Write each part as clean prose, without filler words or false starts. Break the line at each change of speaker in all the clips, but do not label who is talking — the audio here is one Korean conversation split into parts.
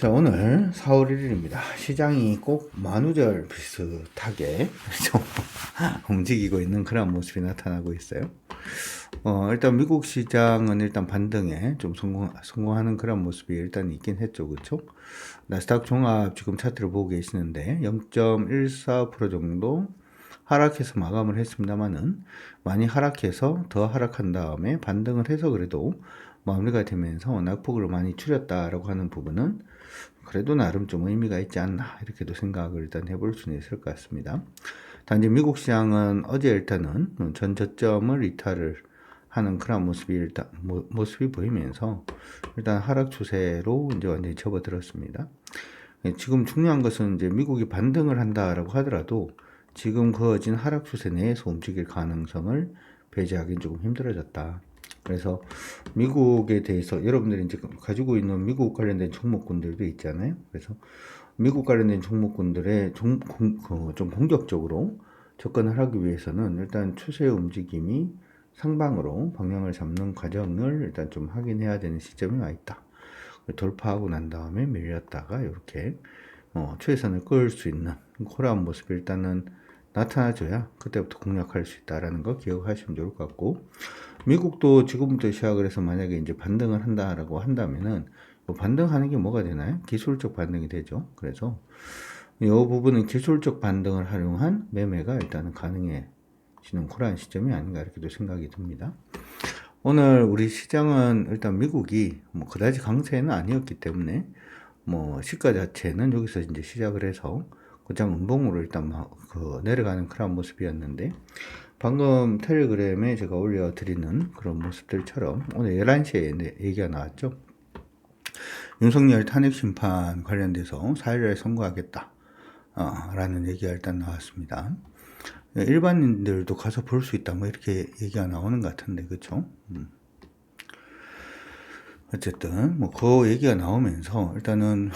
자, 오늘 4월 1일입니다. 시장이 꼭 만우절 비슷하게 좀 움직이고 있는 그런 모습이 나타나고 있어요. 일단 미국 시장은 일단 반등에 좀 성공하는 그런 모습이 일단 있긴 했죠. 그렇죠? 나스닥 종합 지금 차트를 보고 계시는데 0.14% 정도 하락해서 마감을 했습니다만은 많이 하락해서 더 하락한 다음에 반등을 해서 그래도 마무리가 되면서 낙폭을 많이 줄였다라고 하는 부분은 그래도 나름 좀 의미가 있지 않나 이렇게도 생각을 일단 해볼 수는 있을 것 같습니다. 단지 미국 시장은 어제 일단은 전 저점을 이탈을 하는 그런 모습이 보이면서 일단 하락 추세로 이제 완전히 접어들었습니다. 지금 중요한 것은 이제 미국이 반등을 한다라고 하더라도 지금 그어진 하락 추세 내에서 움직일 가능성을 배제하기는 조금 힘들어졌다. 그래서 미국에 대해서 여러분들이 이제 가지고 있는 미국 관련된 종목군들도 있잖아요. 그래서 미국 관련된 종목군들의 좀 공격적으로 접근을 하기 위해서는 일단 추세의 움직임이 상방으로 방향을 잡는 과정을 일단 좀 확인해야 되는 시점이 와 있다. 돌파하고 난 다음에 밀렸다가 이렇게 최선을 그을 수 있는 그런 모습이 일단은 나타나줘야 그때부터 공략할 수 있다라는 거 기억하시면 좋을 것 같고, 미국도 지금부터 시작을 해서 만약에 이제 반등을 한다라고 한다면은 반등하는 게 뭐가 되나요? 기술적 반등이 되죠. 그래서 이 부분은 기술적 반등을 활용한 매매가 일단은 가능해지는 그러한 시점이 아닌가 이렇게도 생각이 듭니다. 오늘 우리 시장은 일단 미국이 뭐 그다지 강세는 아니었기 때문에 뭐 시가 자체는 여기서 이제 시작을 해서 곧장 음봉으로 일단 내려가는 그런 모습이었는데, 방금 텔레그램에 제가 올려드리는 그런 모습들처럼 오늘 11시에 얘기가 나왔죠. 윤석열 탄핵 심판 관련돼서 4일에 선고하겠다 라는 얘기가 일단 나왔습니다. 일반인들도 가서 볼 수 있다 뭐 이렇게 얘기가 나오는 것 같은데, 그쵸? 어쨌든 뭐 그 얘기가 나오면서 일단은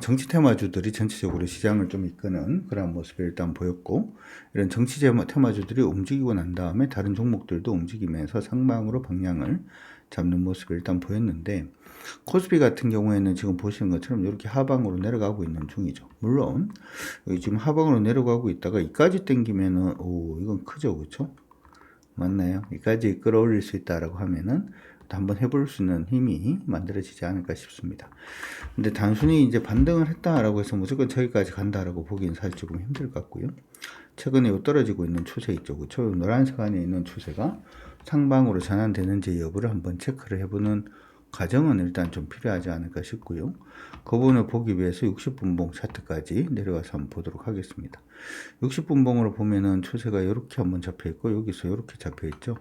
정치 테마주들이 전체적으로 시장을 좀 이끄는 그런 모습이 일단 보였고, 이런 정치 테마주들이 움직이고 난 다음에 다른 종목들도 움직이면서 상방으로 방향을 잡는 모습이 일단 보였는데, 코스피 같은 경우에는 지금 보시는 것처럼 이렇게 하방으로 내려가고 있는 중이죠. 물론 여기 지금 하방으로 내려가고 있다가 이까지 당기면은 이건 크죠, 그렇죠? 맞나요? 이까지 끌어올릴 수 있다라고 하면은 한번 해볼 수 있는 힘이 만들어지지 않을까 싶습니다. 근데 단순히 이제 반등을 했다라고 해서 무조건 저기까지 간다라고 보기엔 사실 조금 힘들 것 같고요. 최근에 떨어지고 있는 추세 있죠, 그렇죠? 노란색 안에 있는 추세가 상방으로 전환되는지 여부를 한번 체크를 해보는 과정은 일단 좀 필요하지 않을까 싶고요. 그 부분을 보기 위해서 60분봉 차트까지 내려가서 한번 보도록 하겠습니다. 60분봉으로 보면은 추세가 이렇게 한번 잡혀 있고 여기서 이렇게 잡혀 있죠.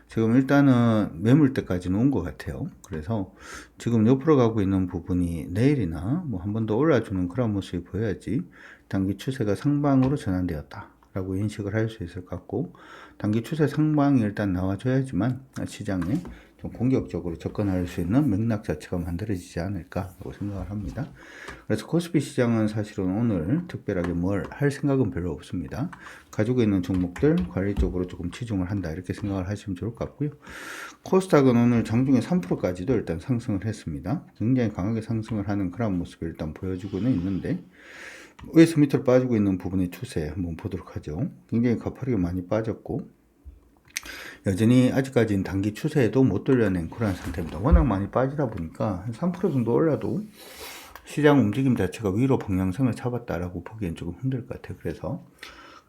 지금 일단은 매물대까지는 온 것 같아요. 그래서 지금 옆으로 가고 있는 부분이 내일이나 뭐 한 번 더 올라주는 그런 모습이 보여야지 단기 추세가 상방으로 전환되었다 라고 인식을 할 수 있을 것 같고, 단기 추세 상방이 일단 나와줘야지만 시장에 좀 공격적으로 접근할 수 있는 맥락 자체가 만들어지지 않을까라고 생각을 합니다. 그래서 코스피 시장은 사실은 오늘 특별하게 뭘 할 생각은 별로 없습니다. 가지고 있는 종목들 관리 쪽으로 조금 치중을 한다 이렇게 생각을 하시면 좋을 것 같고요. 코스닥은 오늘 장중에 3%까지도 일단 상승을 했습니다. 굉장히 강하게 상승을 하는 그런 모습을 일단 보여주고는 있는데, 위에서 밑으로 빠지고 있는 부분의 추세 한번 보도록 하죠. 굉장히 가파르게 많이 빠졌고 여전히 아직까지는 단기 추세에도 못 돌려낸 그런 상태입니다. 워낙 많이 빠지다 보니까 한 3% 정도 올라도 시장 움직임 자체가 위로 방향성을 잡았다라고 보기엔 조금 힘들 것 같아요. 그래서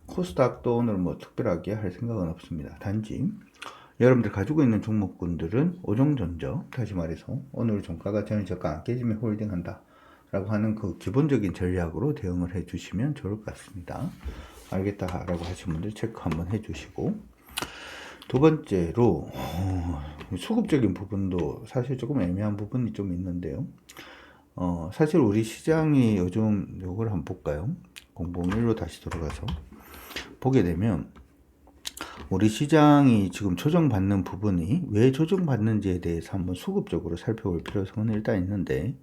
코스닥도 오늘 뭐 특별하게 할 생각은 없습니다. 단지 여러분들 가지고 있는 종목군들은 오종전적, 다시 말해서 오늘 종가가 전일저가 안 깨지면 홀딩한다 라고 하는 그 기본적인 전략으로 대응을 해 주시면 좋을 것 같습니다. 알겠다 라고 하신 분들 체크 한번 해 주시고, 두 번째로 수급적인 부분도 사실 조금 애매한 부분이 좀 있는데요. 사실 우리 시장이 요즘 요걸 한번 볼까요? 001로 다시 돌아가서 보게 되면 우리 시장이 지금 조정받는 부분이 왜 조정받는지에 대해서 한번 수급적으로 살펴볼 필요성은 일단 있는데,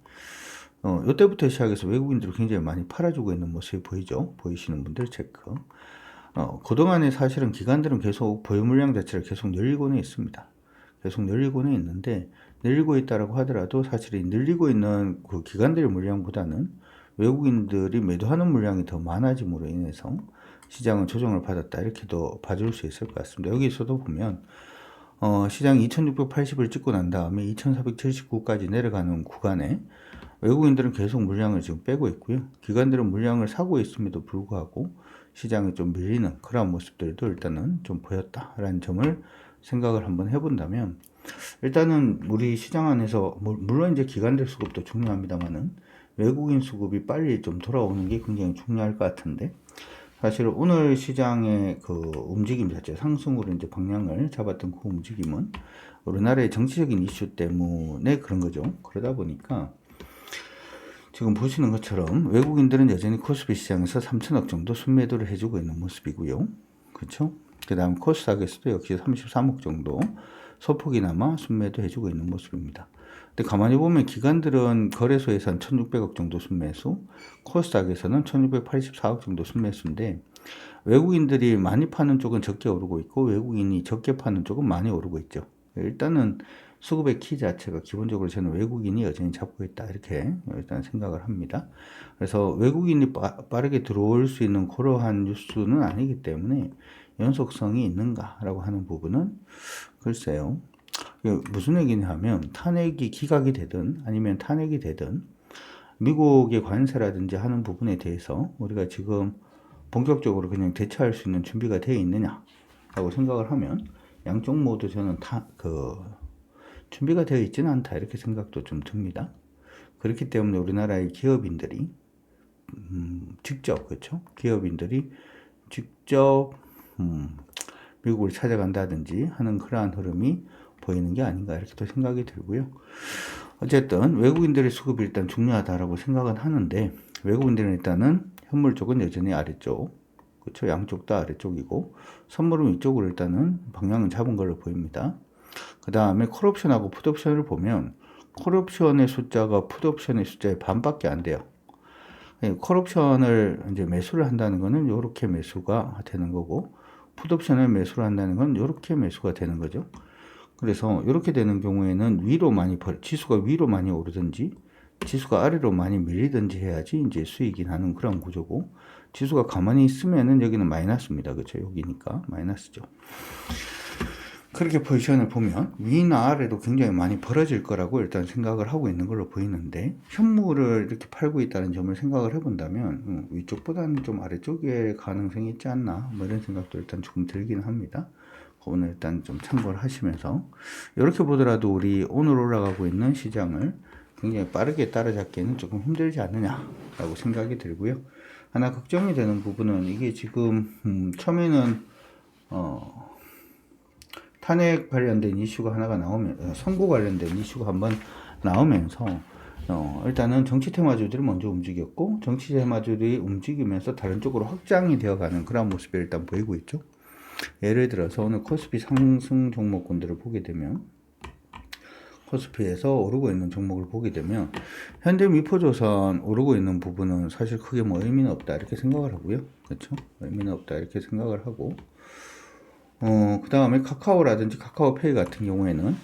이때부터 시작해서 외국인들이 굉장히 많이 팔아주고 있는 모습이 보이죠? 보이시는 분들 체크. 그동안에 사실은 기관들은 계속 보유 물량 자체를 계속 늘리고는 있습니다. 계속 늘리고는 있는데 늘리고 있다라고 하더라도 사실 이 늘리고 있는 그 기관들의 물량보다는 외국인들이 매도하는 물량이 더 많아짐으로 인해서 시장은 조정을 받았다 이렇게도 봐줄 수 있을 것 같습니다. 여기서도 보면 시장이 2680을 찍고 난 다음에 2479까지 내려가는 구간에 외국인들은 계속 물량을 지금 빼고 있고요. 기관들은 물량을 사고 있음에도 불구하고 시장이 좀 밀리는 그런 모습들도 일단은 좀 보였다라는 점을 생각을 한번 해본다면, 일단은 우리 시장 안에서 물론 이제 기관들 수급도 중요합니다만은 외국인 수급이 빨리 좀 돌아오는 게 굉장히 중요할 것 같은데, 사실 오늘 시장의 그 움직임 자체, 상승으로 이제 방향을 잡았던 그 움직임은 우리나라의 정치적인 이슈 때문에 그런 거죠. 그러다 보니까 지금 보시는 것처럼 외국인들은 여전히 코스피 시장에서 3천억 정도 순매도를 해주고 있는 모습이고요. 그렇죠? 그 다음 코스닥에서도 역시 33억 정도 소폭이나마 순매도 해주고 있는 모습입니다. 근데 가만히 보면 기관들은 거래소에서는 1600억 정도 순매수, 코스닥에서는 1684억 정도 순매수인데, 외국인들이 많이 파는 쪽은 적게 오르고 있고 외국인이 적게 파는 쪽은 많이 오르고 있죠. 일단은 수급의 키 자체가 기본적으로 저는 외국인이 여전히 잡고 있다 이렇게 일단 생각을 합니다. 그래서 외국인이 빠르게 들어올 수 있는 그러한 뉴스는 아니기 때문에 연속성이 있는가라고 하는 부분은 글쎄요. 무슨 얘기냐 하면 탄핵이 기각이 되든 아니면 탄핵이 되든 미국의 관세라든지 하는 부분에 대해서 우리가 지금 본격적으로 그냥 대처할 수 있는 준비가 되어 있느냐라고 생각을 하면 양쪽 모두 저는 준비가 되어 있지는 않다 이렇게 생각도 좀 듭니다. 그렇기 때문에 우리나라의 기업인들이 직접, 그렇죠? 기업인들이 직접 미국을 찾아간다든지 하는 그러한 흐름이 보이는 게 아닌가 이렇게 또 생각이 들고요. 어쨌든 외국인들의 수급이 일단 중요하다라고 생각은 하는데, 외국인들은 일단은 현물 쪽은 여전히 아래쪽, 그렇죠? 양쪽 다 아래쪽이고 선물은 위쪽으로 일단은 방향은 잡은 걸로 보입니다. 그 다음에 콜옵션하고 풋옵션을 보면 콜옵션의 숫자가 풋옵션의 숫자의 반밖에 안 돼요. 콜옵션을 이제 매수를 한다는 거는 이렇게 매수가 되는 거고, 풋옵션을 매수를 한다는 건 이렇게 매수가 되는 거죠. 그래서 이렇게 되는 경우에는 지수가 위로 많이 오르든지 지수가 아래로 많이 밀리든지 해야지 이제 수익이 나는 그런 구조고, 지수가 가만히 있으면은 여기는 마이너스입니다. 그렇죠? 여기니까 마이너스죠. 그렇게 포지션을 보면 위나 아래로 굉장히 많이 벌어질 거라고 일단 생각을 하고 있는 걸로 보이는데, 현물을 이렇게 팔고 있다는 점을 생각을 해본다면 위쪽보다는 좀 아래쪽에 가능성이 있지 않나 뭐 이런 생각도 일단 조금 들긴 합니다. 그거는 일단 좀 참고를 하시면서, 이렇게 보더라도 우리 오늘 올라가고 있는 시장을 굉장히 빠르게 따라잡기에는 조금 힘들지 않느냐라고 생각이 들고요. 하나 걱정이 되는 부분은 이게 지금 처음에는 탄핵 관련된 이슈가 하나가 나오면, 선고 관련된 이슈가 한번 나오면서 일단은 정치 테마주들이 먼저 움직였고, 정치 테마주들이 움직이면서 다른 쪽으로 확장이 되어가는 그런 모습이 일단 보이고 있죠. 예를 들어서 오늘 코스피 상승 종목군들을 보게 되면, 코스피에서 오르고 있는 종목을 보게 되면 현대미포조선 오르고 있는 부분은 사실 크게 뭐 의미는 없다 이렇게 생각을 하고요. 그렇죠? 의미는 없다 이렇게 생각을 하고, 그 다음에 카카오라든지 카카오페이 같은 경우에는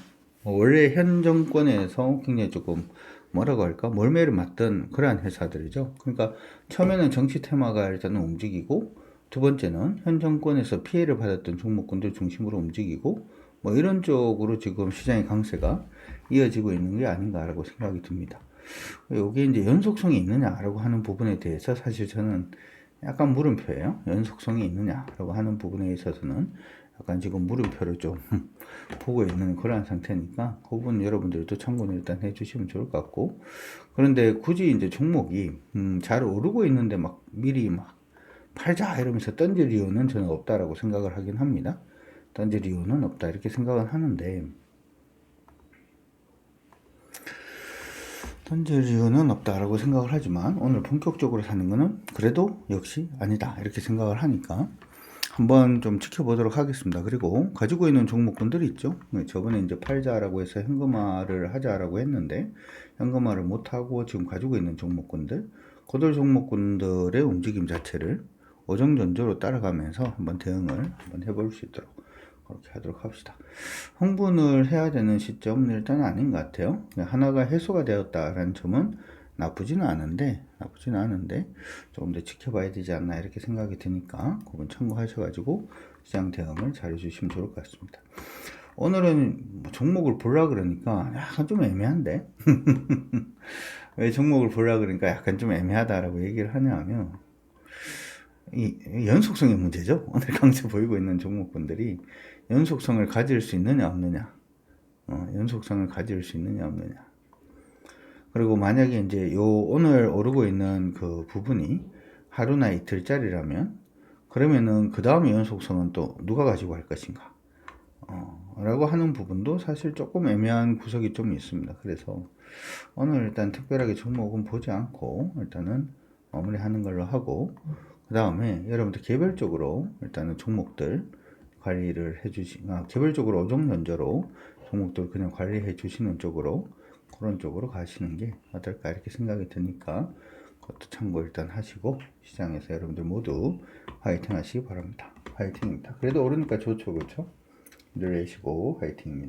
원래 현 정권에서 굉장히 조금 뭐라고 할까, 멀매를 맞던 그러한 회사들이죠. 그러니까 처음에는 정치 테마가 일단은 움직이고, 두 번째는 현 정권에서 피해를 받았던 종목군들 중심으로 움직이고, 뭐 이런 쪽으로 지금 시장의 강세가 이어지고 있는 게 아닌가라고 생각이 듭니다. 이게 이제 연속성이 있느냐라고 하는 부분에 대해서 사실 저는 약간 물음표예요. 연속성이 있느냐라고 하는 부분에 있어서는 약간 지금 물음표를 좀 보고 있는 그런 상태니까 그 부분 여러분들도 참고는 일단 해주시면 좋을 것 같고, 그런데 굳이 이제 종목이 잘 오르고 있는데 막 미리 막 팔자 이러면서 던질 이유는 저는 없다라고 생각을 하긴 합니다. 던질 이유는 없다 이렇게 생각은 하는데, 던질 이유는 없다라고 생각을 하지만 오늘 본격적으로 사는 거는 그래도 역시 아니다 이렇게 생각을 하니까 한번 좀 지켜보도록 하겠습니다. 그리고 가지고 있는 종목군들이 있죠. 저번에 이제 팔자라고 해서 현금화를 하자라고 했는데 현금화를 못하고 지금 가지고 있는 종목군들, 고들 종목군들의 움직임 자체를 오정전조로 따라가면서 한번 대응을 한번 해볼 수 있도록 그렇게 하도록 합시다. 흥분을 해야 되는 시점은 일단 아닌 것 같아요. 하나가 해소가 되었다라는 점은 나쁘지는 않은데 조금 더 지켜봐야 되지 않나 이렇게 생각이 드니까 그건 참고하셔가지고 시장 대응을 잘 해주시면 좋을 것 같습니다. 오늘은 종목을 보려 그러니까 약간 좀 애매한데 왜 종목을 보려 그러니까 약간 좀 애매하다라고 얘기를 하냐 하면 이 연속성의 문제죠. 오늘 강세 보이고 있는 종목분들이 연속성을 가질 수 있느냐 없느냐, 연속성을 가질 수 있느냐 없느냐. 그리고 만약에 이제 요 오늘 오르고 있는 그 부분이 하루나 이틀짜리라면 그러면은 그 다음에 연속성은 또 누가 가지고 할 것인가 라고 하는 부분도 사실 조금 애매한 구석이 좀 있습니다. 그래서 오늘 일단 특별하게 종목은 보지 않고 일단은 마무리하는 걸로 하고 그 다음에 여러분들 개별적으로 일단은 종목들 관리를 개별적으로 5종 연저로 종목들 그냥 관리해 주시는 쪽으로 그런 쪽으로 가시는 게 어떨까 이렇게 생각이 드니까 그것도 참고 일단 하시고 시장에서 여러분들 모두 화이팅 하시기 바랍니다. 화이팅입니다. 그래도 오르니까 좋죠, 그렇죠? 늘 내시고 화이팅입니다.